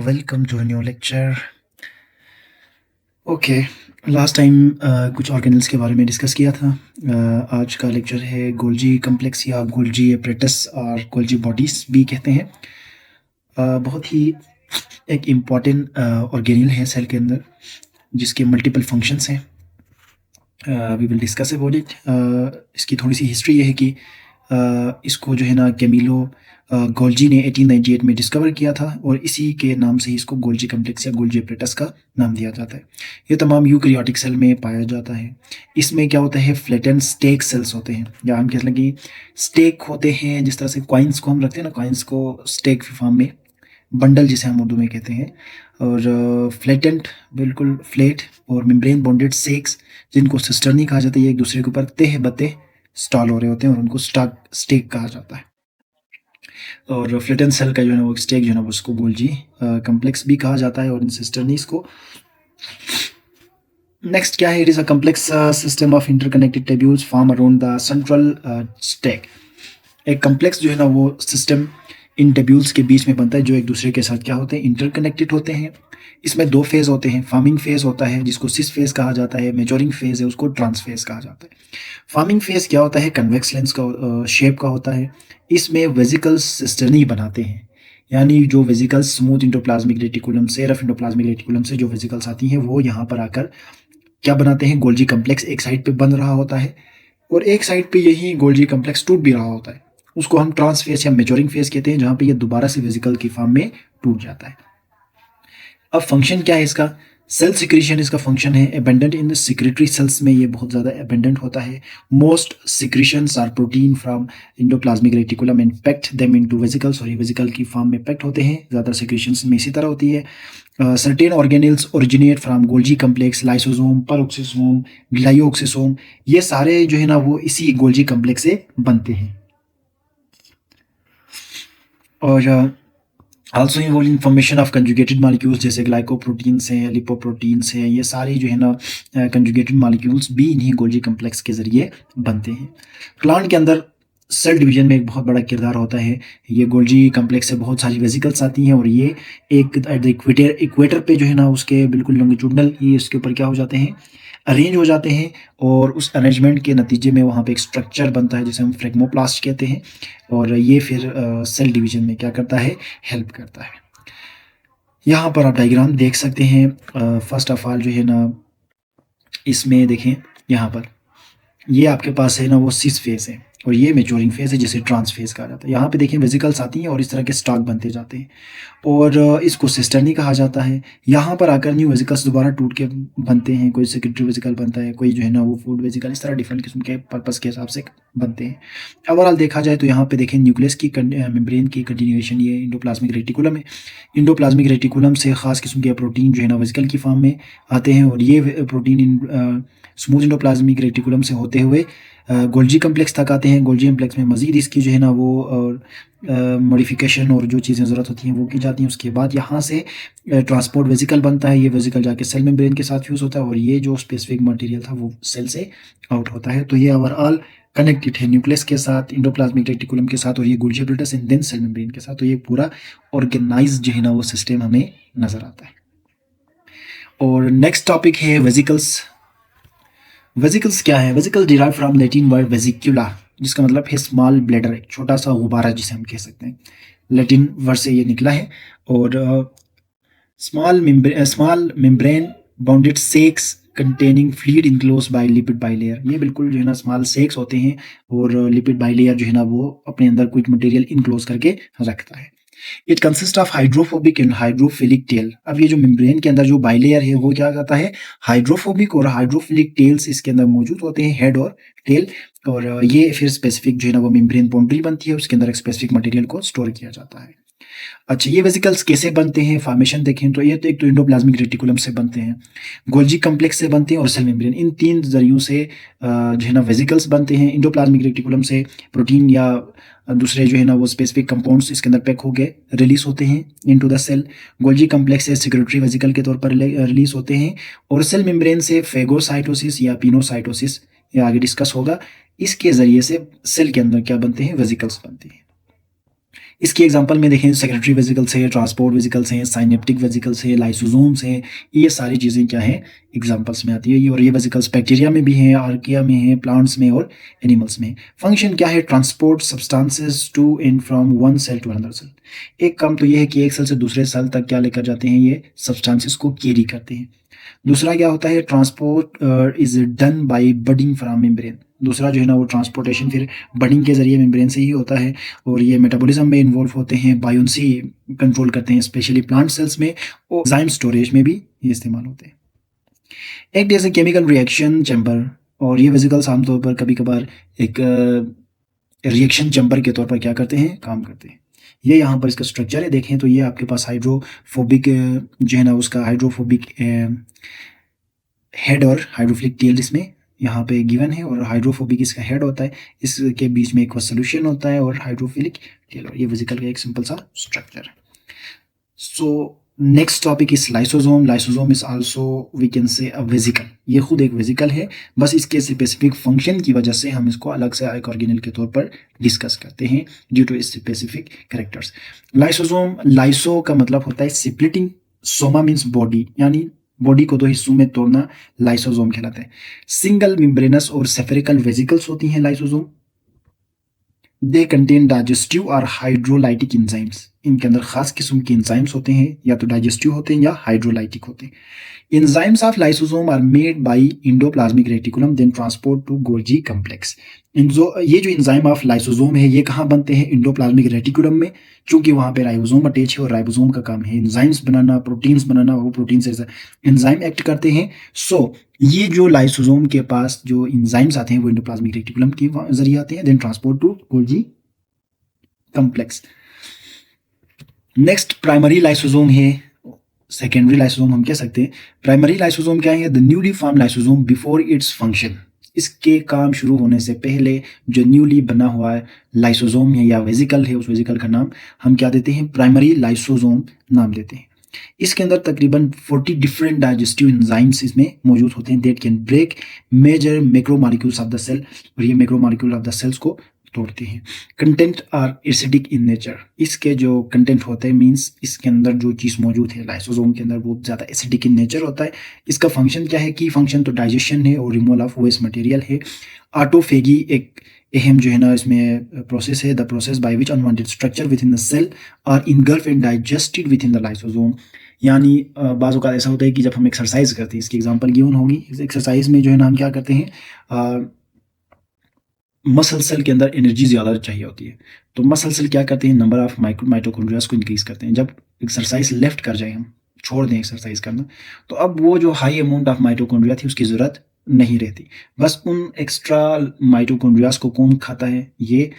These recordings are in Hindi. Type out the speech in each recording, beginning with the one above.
welcome to a new lecture. Okay, last time कुछ ऑर्गेनल्स के बारे में डिस्कस किया था। आज का लेक्चर है गोल्जी कम्प्लेक्स या गोल्जी एपरेटस और गोल्जी बॉडीज भी कहते हैं। बहुत ही एक इम्पॉर्टेंट ऑर्गेनल है सेल के अंदर जिसके मल्टीपल फंक्शंस हैं। We will discuss about it. इसकी थोड़ी सी हिस्ट्री ये है कि इसको जो है ना कैमिलो गोल्जी ने 1898 में डिस्कवर किया था और इसी के नाम से ही इसको गोल्जी कम्प्लेक्स या गोल्जी एपरेटस का नाम दिया जाता है। ये तमाम यूकैरियोटिक सेल में पाया जाता है। इसमें क्या होता है, फ्लैटेंड स्टेक सेल्स होते हैं, या हम कह लगे स्टेक होते हैं। जिस तरह से कॉइन्स को हम रखते हैं ना, कॉइन्स को स्टेक फॉर्म में, बंडल जिसे हम उर्दू में कहते हैं, और फ्लैटेंड बिल्कुल फ्लैट और मेम्ब्रेन बॉन्डेड सेक्स जिनको सिस्टर्नी कहा जाता है, ये एक दूसरे के ऊपर तह बते स्टॉल हो रहे होते हैं और उनको स्टेक कहा जाता है। और फ्लैटेंड सेल का जो है वो स्टेक जो है ना उसको गोल्जी कम्प्लेक्स भी कहा जाता है और इन सिस्टर्नीज को। नेक्स्ट क्या है, it is a complex system of interconnected tubules form around the central stack. एक कम्प्लेक्स जो है ना वो सिस्टम इन ट्यूब्यूल्स के बीच में बनता है जो एक दूसरे के साथ क्या होते हैं, इंटरकनेक्टेड होते हैं। इसमें दो फेज़ होते हैं, फार्मिंग फेज़ होता है जिसको सिस फेज़ कहा जाता है, मेजोरिंग फेज़ है उसको ट्रांस फेज़ कहा जाता है। फार्मिंग फेज़ क्या होता है, कन्वेक्स लेंस का शेप का होता है। इसमें वेजिकल्स सिस्टर्नी बनाते हैं, यानी जो वेजिकल्स स्मूथ इंडोप्लाज्मिक रेटिकुलम से, रफ इंडोप्लाज्मिक रेटिकुलम से जो वेजिकल्स आती हैं वो यहाँ पर आकर क्या बनाते हैं, गोल्जी कम्प्लेक्स एक साइड पे बन रहा होता है और एक साइड पे यही गोल्जी कम्प्लेक्स टूट भी रहा होता है। उसको हम ट्रांस फेज या मेजोरिंग फेज कहते हैं, जहाँ पे ये दोबारा से वेजिकल की फॉर्म में टूट जाता है। अब फंक्शन क्या है इसका, सेल सिक्रीशन इसका फंक्शन है। Abundant in the secretory cells में ये बहुत ज़्यादा एबेंडेंट होता है। Most secretions are protein from endoplasmic reticulum and packed them into vesicles, और ये वेजिकल की फॉर्म में पैक्ट होते हैं। ज़्यादा सिक्रीशंस में इसी तरह होती है। Certain organelles originate from Golgi complex, lysosome, peroxisome, glyoxysome, ये सारे जो है ना वो इसी गोल्जी कम्प्लेक्स से बनते हैं। और also involve in formation of conjugated molecules जैसे ग्लाइकोप्रोटीन्स हैं, लिपोप्रोटीन्स हैं, ये सारी जो है ना कंजुगेटेड मॉलिक्यूल्स भी इन्हीं गोल्जी कम्प्लेक्स के जरिए बनते हैं। प्लांट के अंदर सेल डिवीजन में एक बहुत बड़ा किरदार होता है। ये गोल्जी कम्प्लेक्स से बहुत सारी वेजिकल्स आती हैं और ये एक एट द इक्वेटर पे जो है ना उसके बिल्कुल लॉन्गिट्यूडनल ये इसके ऊपर क्या हो जाते हैं, अरेंज हो जाते हैं, और उस अरेंजमेंट के नतीजे में वहाँ पे एक स्ट्रक्चर बनता है जिसे हम फ्रेगमोप्लास्ट कहते हैं, और ये फिर सेल डिवीजन में क्या करता है, हेल्प करता है। यहाँ पर आप डायग्राम देख सकते हैं। फर्स्ट ऑफ ऑल जो है ना इसमें देखें, यहाँ पर ये आपके पास है ना वो सिस फेज है और ये मेच्योरिंग फेज है जिसे ट्रांस फेज कहा जाता है। यहाँ पे देखें वेजिकल्स आती हैं और इस तरह के स्टॉक बनते जाते हैं और इसको सिस्टर्नी कहा जाता है। यहाँ पर आकर न्यू वेजिकल्स दोबारा टूट के बनते हैं, कोई सेक्रेटरी वेजिकल बनता है, कोई जो है ना वो फूड वेजिकल, इस तरह डिफरेंट किस्म के पर्पस के हिसाब से बनते हैं। ओवरऑल देखा जाए तो यहाँ पे देखें न्यूक्लियस की मेम्ब्रेन की कंटिन्यूएशन ये इंडोप्लाज्मिक रेटिकुलम है। इंडोप्लाज्मिक रेटिकुलम से खास किस्म के प्रोटीन जो है ना वेजिकल की फॉर्म में आते हैं और ये प्रोटीन स्मूथ इंडोप्लाज्मिक रेटिकुलम से होते हुए गोल्जी कम्प्लेक्स तक आते हैं। गोल्जी कम्प्लेक्स में मज़ीद इसकी जो है ना वो मॉडिफिकेशन और जो चीज़ें ज़रूरत होती हैं वो की जाती हैं। उसके बाद यहाँ से ट्रांसपोर्ट वेजिकल बनता है। ये वेजिकल जाके सेल मेम्ब्रेन के साथ फ्यूज़ होता है और ये जो स्पेसिफिक मटेरियल था वो सेल से आउट होता है। तो ये ओवरऑल कनेक्टेड है न्यूक्लियस के साथ, इंडोप्लाज्मिक रेटिकुलम के साथ और ये Golgi apparatus and then cell membrane के साथ। तो ये पूरा ऑर्गेनाइज जो है ना वो सिस्टम हमें नज़र आता है। और नेक्स्ट टॉपिक है वेजिकल्स। वेजिकल्स क्या है, vesicle derive from Latin word vesicula जिसका मतलब है स्मॉल ब्लैडर, एक छोटा सा गुब्बारा जिसे हम कह सकते हैं। लैटिन वर्ड से ये निकला है। और small membrane bounded sex containing fluid enclose by lipid bilayer. ये बिल्कुल जो है ना स्मॉल सेक्स होते हैं और लिपिड बाइलेयर जो है ना वो अपने अंदर कुछ मटेरियल इनक्लोज करके रखता है। It consist of hydrophobic and hydrophilic tail. अब ये जो मेम्ब्रेन के अंदर जो बाइलेयर है वो क्या करता है, हाइड्रोफोबिक और हाइड्रोफिलिक टेल्स इसके अंदर मौजूद होते हैं, हेड और टेल, और ये फिर स्पेसिफिक जो है ना वो मेम्ब्रेन बाउंड्री बनती है, उसके अंदर एक स्पेसिफिक मटेरियल को स्टोर किया जाता है। अच्छा, ये वेजिकल्स कैसे बनते हैं, फॉर्मेशन देखें तो ये तो एक तो इंडोप्लाज्मिक रेटिकुलम से बनते हैं, गोल्जी कम्प्लेक्स से बनते हैं और सेल मेम्ब्रेन, इन तीन जरियों से जो है ना वेजिकल्स बनते हैं। इंडोप्लाज्मिक रेटिकुलम से प्रोटीन या दूसरे जो है ना वो स्पेसिफिक कंपाउंड्स इसके अंदर पैक हो गए रिलीज होते हैं into the cell. Golgi complex से सिक्रेटरी वेजिकल के तौर पर रिलीज होते हैं और सेल मेम्ब्रेन से फेगोसाइटोसिस या पिनोसाइटोसिस, ये आगे डिस्कस होगा, इसके जरिए से सेल के अंदर क्या बनते हैं, वेजिकल्स बनते हैं। इसकी एग्जांपल में देखें सेक्रेटरी वेसिकल्स है, ट्रांसपोर्ट वेसिकल्स हैं, साइनेप्टिक वेसिकल्स है, लाइसोसोम्स हैं, ये सारी चीज़ें क्या हैं एग्जांपल्स में आती है। ये और ये वेसिकल्स बैक्टीरिया में भी हैं, आर्किया में हैं, प्लांट्स में और एनिमल्स में। फंक्शन क्या है? Transport substances to and from one cell to another cell. एक काम तो ये है कि एक सेल से दूसरे सेल तक क्या लेकर जाते हैं, ये सब्सटेंसेस को कैरी करते हैं। दूसरा क्या होता है? Transport is done by budding from membrane. दूसरा जो है ना वो ट्रांसपोर्टेशन फिर बडिंग के जरिए मेम्ब्रेन से ही होता है, और ये मेटाबॉलिज्म में इन्वॉल्व होते हैं, बायोन्सी कंट्रोल करते हैं स्पेशली प्लांट सेल्स में, और एंजाइम स्टोरेज में भी ये इस्तेमाल होते हैं। एक जैसे केमिकल रिएक्शन चैम्बर, और ये वेसिकल्स आमतौर पर कभी कभार एक रिएक्शन चैम्बर के तौर पर क्या करते हैं, काम करते हैं। ये यहाँ पर इसका स्ट्रक्चर है, देखें तो ये आपके पास हाइड्रोफोबिक जो है ना उसका हाइड्रोफोबिक हेड और हाइड्रोफिलिक टेल इसमें यहाँ पे गिवन है, और हाइड्रोफोबिक इसका हेड होता है, इसके बीच में एक सोल्यूशन होता है, और हाइड्रोफिलिक टेल, और ये वेसिकल का एक सिंपल सा स्ट्रक्चर है। So next topic is lysosome. Lysosome is also we can say a vesicle. ये खुद एक वेसिकल है, बस इसके स्पेसिफिक फंक्शन की वजह से हम इसको अलग से एक ऑर्गेनेल के तौर पर डिस्कस करते हैं due to specific characters. Lysosome, lyso का मतलब होता है स्प्लिटिंग, सोमा मीन्स बॉडी, यानी बॉडी को दो हिस्सों में तोड़ना लाइसोसोम कहलाता है। सिंगल मेम्ब्रेनस और सेफेरिकल वेसिकल्स होती हैं लाइसोसोम। दे कंटेन डाइजेस्टिव और हाइड्रोलाइटिक एंजाइम्स। इनके अंदर खास किस्म के एंजाइम्स होते हैं, या तो डाइजेस्टिव होते हैं या हाइड्रोलाइटिक होते हैं। Enzymes of lysosome are made by endoplasmic reticulum then transport to Golgi complex. ये जो एंजाइम ऑफ लाइसोसोम है ये कहाँ बनते हैं? एंडोप्लाज्मिक रेटिकुलम में, क्योंकि वहाँ पे राइबोसोम अटैच है, और राइबोसोम का काम है एंजाइम्स बनाना, प्रोटीन्स बनाना, वो प्रोटीन से एंजाइम एक्ट करते हैं। सो ये जो लाइसोसोम के पास जो एंजाइम्स आते हैं वो एंडोप्लाज्मिक रेटिकुलम के जरिए आते हैं, then transport to Golgi complex. Next primary lysosome है, सेकेंडरी लाइसोसोम हम कह सकते हैं। प्राइमरी लाइसोसोम क्या है? The newly form lysosome before its function. इसके काम शुरू होने से पहले जो न्यूली बना हुआ है लाइसोसोम है या वेसिकल है, उस वेसिकल का नाम हम क्या देते हैं? प्राइमरी लाइसोसोम नाम देते हैं। इसके अंदर तकरीबन 40 डिफरेंट डाइजेस्टिव एंजाइम्स इसमें मौजूद होते हैं that can break major macromolecules of the cell, और ये मैक्रोमोलिक्यूल ऑफ द सेल्स को तोड़ते हैं। Content are acidic in nature. इसके जो कंटेंट होते हैं मींस इसके अंदर जो चीज़ मौजूद है लाइसोसोम के अंदर वो ज़्यादा एसिडिक इन नेचर होता है। इसका फंक्शन क्या है? की फंक्शन तो डाइजेशन है और रिमूवल ऑफ वेस्ट मटेरियल है। ऑटोफेगी एक अहम जो है ना इसमें प्रोसेस है, the process by which unwanted structure within the cell are engulf and digested within the lysosome. यानी बाज़ औक़ात ऐसा होता है कि जब हम एक्सरसाइज करते हैं, इसकी एग्जांपल गिवन होगी, इस एक्सरसाइज में जो है ना हम क्या करते हैं, मसल सेल के अंदर एनर्जी ज़्यादा चाहिए होती है, तो मसल सेल क्या करते हैं? नंबर ऑफ माइटोकॉन्ड्रियाज को इंक्रीज करते हैं। जब एक्सरसाइज लेफ्ट कर जाए, हम छोड़ दें एक्सरसाइज करना, तो अब वो जो हाई अमाउंट ऑफ माइटोकॉन्ड्रिया थी उसकी ज़रूरत नहीं रहती। बस उन एक्स्ट्रा माइटोकॉन्ड्रियाज को कौन खाता है? ये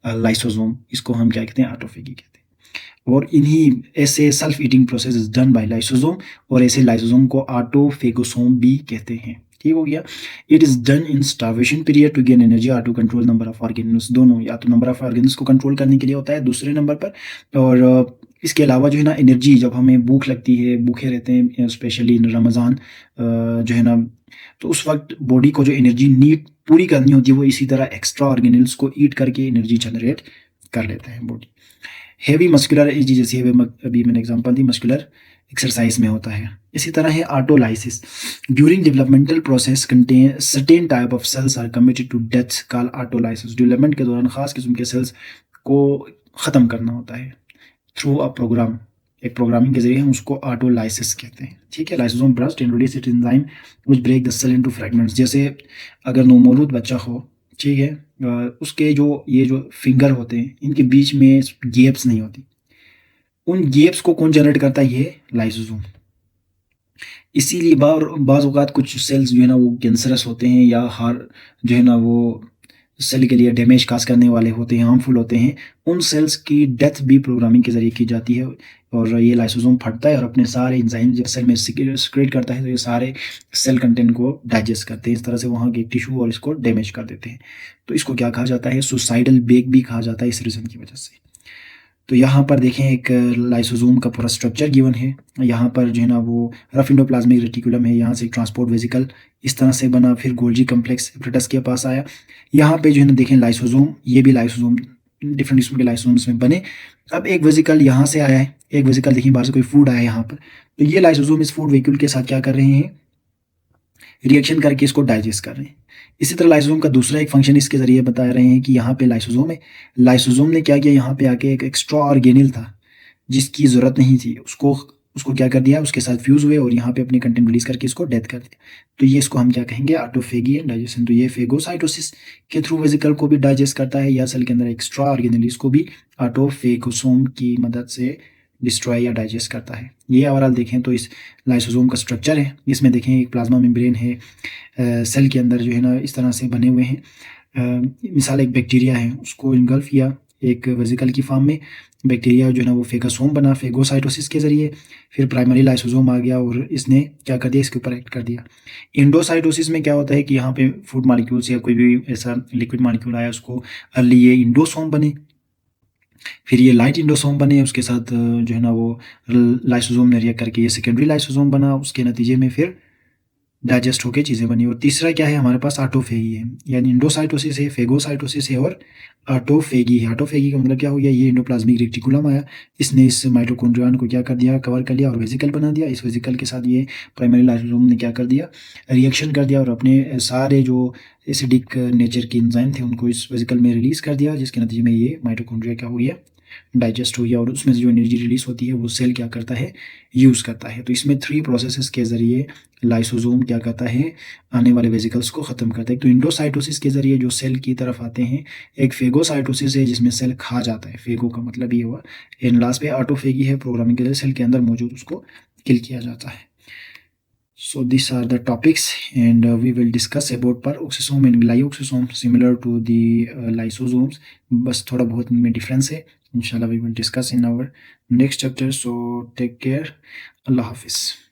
लाइसोसोम। इसको हम क्या कहते हैं? ऑटोफेगी कहते हैं। और इन्हीं ऐसे self eating process is done by lysosome, और ऐसे लाइसोसोम को ऑटोफेगोसोम भी कहते हैं। ठीक हो गया। It is done in starvation period to gain energy और to control number of organs. दोनों, या तो नंबर ऑफ ऑर्गेन्स को कंट्रोल करने के लिए होता है दूसरे नंबर पर, और इसके अलावा जो है ना एनर्जी, जब हमें भूख लगती है, भूखे रहते हैं स्पेशली इन रमज़ान जो है ना, तो उस वक्त बॉडी को जो एनर्जी नीड पूरी करनी होती है वो इसी तरह एक्स्ट्रा ऑर्गेनल्स को ईट करके एनर्जी जनरेट कर लेते हैं बॉडी। हेवी मस्कुलर, जैसे अभी मैंने एग्जांपल दी, मस्कुलर एक्सरसाइज में होता है। इसी तरह है autolysis. During developmental process contain certain type of cells are committed to death call autolysis. Development के दौरान खास किस्म के सेल्स को ख़त्म करना होता है थ्रू अ प्रोग्राम। एक प्रोग्रामिंग के जरिए हम उसको ऑटोलाइसिस कहते हैं। ठीक है। Lysosome burst and release it enzyme which break the cell into fragments. जैसे अगर नवमौलूद बच्चा हो, ठीक है, उसके जो ये जो फिंगर होते हैं इनके बीच में गैप्स नहीं होती, उन गैप्स को कौन जनरेट करता है? ये लाइसोसोम। इसीलिए बाज़ औक़ात कुछ सेल्स जो है ना वो कैंसरस होते हैं, या हर जो है ना वो सेल के लिए डैमेज काज करने वाले होते हैं, हार्मफुल होते हैं। उन सेल्स की डेथ भी प्रोग्रामिंग के ज़रिए की जाती है, और ये लाइसोसोम फटता है और अपने सारे एंजाइम जब सेल में सिक्रेट करता है तो ये सारे सेल कंटेंट को डाइजेस्ट करते हैं। इस तरह से वहाँ के टिश्यू और इसको डैमेज कर देते हैं। तो इसको क्या कहा जाता है? सुसाइडल बेक भी कहा जाता है इस रीज़न की वजह से। तो यहाँ पर देखें एक लाइसोसोम का पूरा स्ट्रक्चर गिवन है। यहाँ पर जो है ना वो रफ एंडोप्लाज्मिक रेटिकुलम है, यहाँ से एक ट्रांसपोर्ट वेसिकल इस तरह से बना, फिर गोल्जी कम्प्लेक्स एपरेटस के पास आया। यहाँ पे जो है ना देखें लाइसोसोम, ये भी लाइसोसोम डिफरेंट किस्म के लाइसोसोम्स में बने। अब एक वेसिकल यहाँ से आया है, एक वेसिकल देखिए बाहर से कोई फूड आया है यहाँ पर, तो ये लाइसोसोम इस फूड वेहिकल के साथ क्या कर रहे हैं, रिएक्शन करके इसको डाइजेस्ट कर रहे हैं। इसी तरह लाइसोसोम का दूसरा एक फंक्शन इसके ज़रिए बता रहे हैं कि यहाँ पे लाइसोसोम है, लाइसोसोम ने क्या किया, यहाँ पे आके एक एक्स्ट्रा ऑर्गेनिल था जिसकी ज़रूरत नहीं थी, उसको उसको क्या कर दिया, उसके साथ फ्यूज़ हुए और यहाँ पे अपने कंटेंट रिलीज करके इसको डेथ कर दिया। तो ये इसको हम क्या कहेंगे, ऑटोफेगी एंड डाइजेशन। तो ये फेगोसाइटोसिस के थ्रू वेसिकल को भी डाइजेस्ट करता है, या सेल के अंदर एक्स्ट्रा ऑर्गेनिल इसको भी ऑटोफेगोसोम की मदद से डिस्ट्रॉय या डाइजेस्ट करता है। ये ओवरऑल देखें तो इस लाइसोसोम का स्ट्रक्चर है। इसमें देखें एक प्लाज्मा मेम्ब्रेन है, सेल के अंदर जो है ना इस तरह से बने हुए हैं। मिसाल एक बैक्टीरिया है, उसको इनगल्फ किया एक वेसिकल की फॉर्म में, बैक्टीरिया जो है ना वो फेगोसोम बना फेगोसाइटोसिस के ज़रिए, फिर प्राइमरी लाइसोसोम आ गया और इसने क्या कर दिया, इसके ऊपर एक्ट कर दिया। इंडोसाइटोसिस में क्या होता है कि यहाँ पे फूड मॉलिक्यूल्स या कोई भी ऐसा लिक्विड मॉलिक्यूल आया, उसको अर्ली ये इंडोसोम बने, फिर ये लाइट इंडोसोम बने, उसके साथ जो है ना वो लाइसोसोम ने रिएक्ट करके ये सेकेंडरी लाइसोसोम बना, उसके नतीजे में फिर डाइजेस्ट होकर चीज़ें बनी। और तीसरा क्या है हमारे पास, ऑटोफेगी है, यानी इंडोसाइटोसिस है, फेगोसाइटोसिस है और ऑटोफेगी है। ऑटोफेगी का मतलब क्या हो गया, ये एंडोप्लाज्मिक रेटिकुलम आया, इसने इस माइटोकॉन्ड्रिया को क्या कर दिया, कवर कर लिया और वेसिकल बना दिया। इस वेसिकल के साथ ये प्राइमरी लाइसोसोम ने क्या कर दिया, रिएक्शन कर दिया और अपने सारे जो एसिडिक नेचर के एंजाइम थे उनको इस वेसिकल में रिलीज़ कर दिया, जिसके नतीजे में ये माइटोकॉन्ड्रिया क्या हो गया, डाइजेस्ट हो गया और उसमें से जो एनर्जी रिलीज होती है वो सेल क्या करता है, यूज़ करता है। तो इसमें 3 प्रोसेसेस के ज़रिए लाइसोसोम क्या करता है, आने वाले वेसिकल्स को ख़त्म करता है। तो इंडोसाइटोसिस के ज़रिए जो सेल की तरफ आते हैं, एक फेगोसाइटोसिस है जिसमें सेल खा जाता है, फेगो का मतलब ये हुआ, एंड लास्ट पे ऑटोफेगी है, प्रोग्रामिंग के लिए सेल के अंदर मौजूद उसको किल किया जाता है। So these are the topics, and we will discuss about peroxisome and glyoxysome similar to the lysosomes, बस थोड़ा बहुत इनमें डिफरेंस है। इंशाल्लाह we will discuss in our next chapter. So take care. अल्लाह हाफिज़।